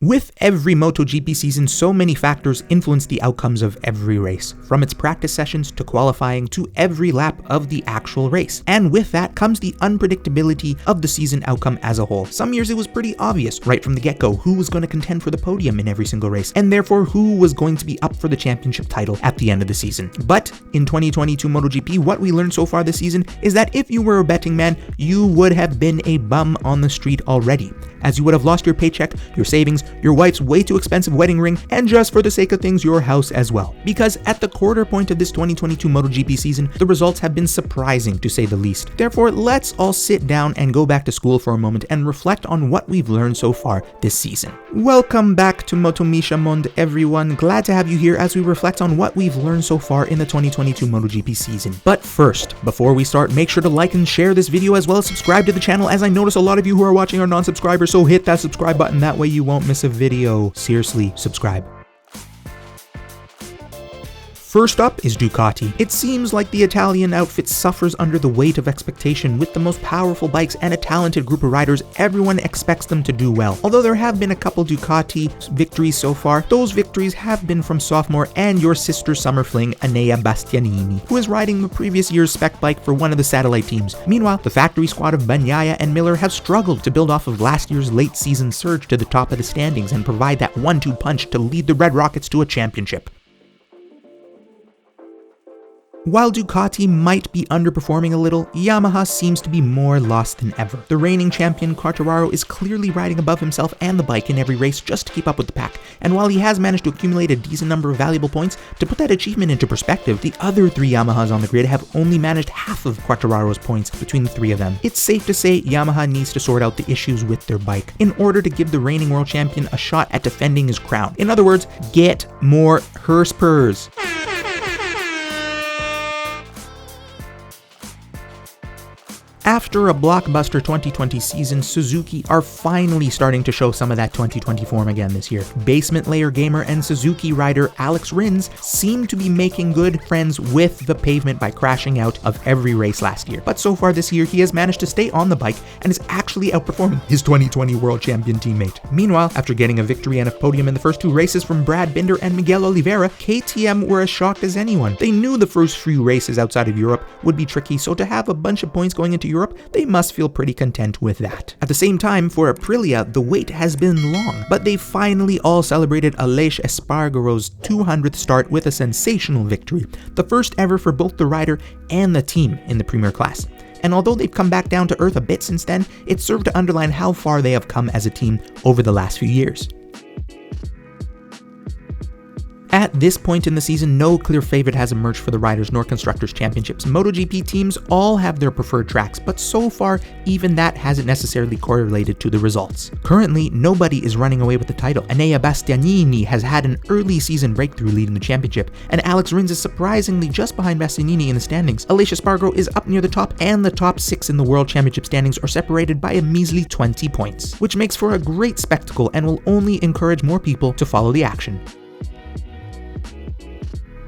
With every MotoGP season, so many factors influence the outcomes of every race, from its practice sessions to qualifying to every lap of the actual race. And with that comes the unpredictability of the season outcome as a whole. Some years it was pretty obvious right from the get-go who was going to contend for the podium in every single race, and therefore who was going to be up for the championship title at the end of the season. But in 2022 MotoGP, what we learned so far this season is that if you were a betting man, you would have been a bum on the street already, as you would have lost your paycheck, your savings, your wife's way too expensive wedding ring, and just for the sake of things, your house as well. Because at the quarter point of this 2022 MotoGP season, the results have been surprising to say the least. Therefore, let's all sit down and go back to school for a moment and reflect on what we've learned so far this season. Welcome back to Moto Misha Monde, everyone. Glad to have you here as we reflect on what we've learned so far in the 2022 MotoGP season. But first, before we start, make sure to like and share this video as well as subscribe to the channel, as I notice a lot of you who are watching are non-subscribers, so hit that subscribe button, that way you won't miss a video. Seriously, subscribe. First up is Ducati. It seems like the Italian outfit suffers under the weight of expectation. With the most powerful bikes and a talented group of riders, everyone expects them to do well. Although there have been a couple Ducati victories so far, those victories have been from sophomore and your sister summer fling, Enea Bastianini, who is riding the previous year's spec bike for one of the satellite teams. Meanwhile, the factory squad of Bagnaia and Miller have struggled to build off of last year's late season surge to the top of the standings and provide that 1-2 punch to lead the Red Rockets to a championship. While Ducati might be underperforming a little, Yamaha seems to be more lost than ever. The reigning champion Quartararo is clearly riding above himself and the bike in every race just to keep up with the pack, and while he has managed to accumulate a decent number of valuable points, to put that achievement into perspective, the other three Yamahas on the grid have only managed half of Quartararo's points between the three of them. It's safe to say Yamaha needs to sort out the issues with their bike in order to give the reigning world champion a shot at defending his crown. In other words, get more Hurspurs. After a blockbuster 2020 season, Suzuki are finally starting to show some of that 2020 form again this year. Basement layer gamer and Suzuki rider Alex Rins seem to be making good friends with the pavement by crashing out of every race last year. But so far this year, he has managed to stay on the bike and is actually outperforming his 2020 world champion teammate. Meanwhile, after getting a victory and a podium in the first two races from Brad Binder and Miguel Oliveira, KTM were as shocked as anyone. They knew the first few races outside of Europe would be tricky, so to have a bunch of points going into Europe, they must feel pretty content with that. At the same time, for Aprilia, the wait has been long, but they finally all celebrated Aleix Espargaro's 200th start with a sensational victory, the first ever for both the rider and the team in the Premier class. And although they've come back down to earth a bit since then, it served to underline how far they have come as a team over the last few years. At this point in the season, no clear favorite has emerged for the Riders nor Constructors Championships. MotoGP teams all have their preferred tracks, but so far, even that hasn't necessarily correlated to the results. Currently, nobody is running away with the title. Enea Bastianini has had an early season breakthrough leading the championship, and Alex Rins is surprisingly just behind Bastianini in the standings. Aleix Espargaro is up near the top, and the top 6 in the World Championship standings are separated by a measly 20 points, which makes for a great spectacle and will only encourage more people to follow the action.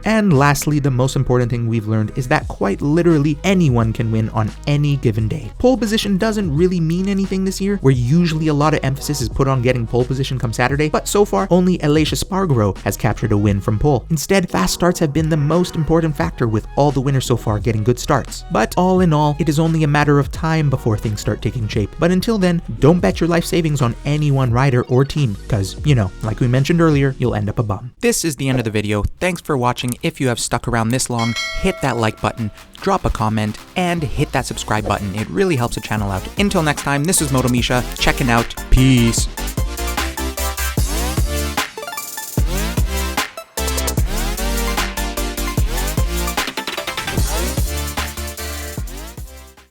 And lastly, the most important thing we've learned is that quite literally anyone can win on any given day. Pole position doesn't really mean anything this year, where usually a lot of emphasis is put on getting pole position come Saturday, but so far only Aleix Espargaro has captured a win from pole. Instead, fast starts have been the most important factor, with all the winners so far getting good starts. But all in all, it is only a matter of time before things start taking shape. But until then, don't bet your life savings on any one rider or team, because, you know, like we mentioned earlier, you'll end up a bum. This is the end of the video. Thanks for watching. If you have stuck around this long, hit that like button, drop a comment, and hit that subscribe button. It really helps the channel out. Until next time, this is Moto Misha, checking out. Peace.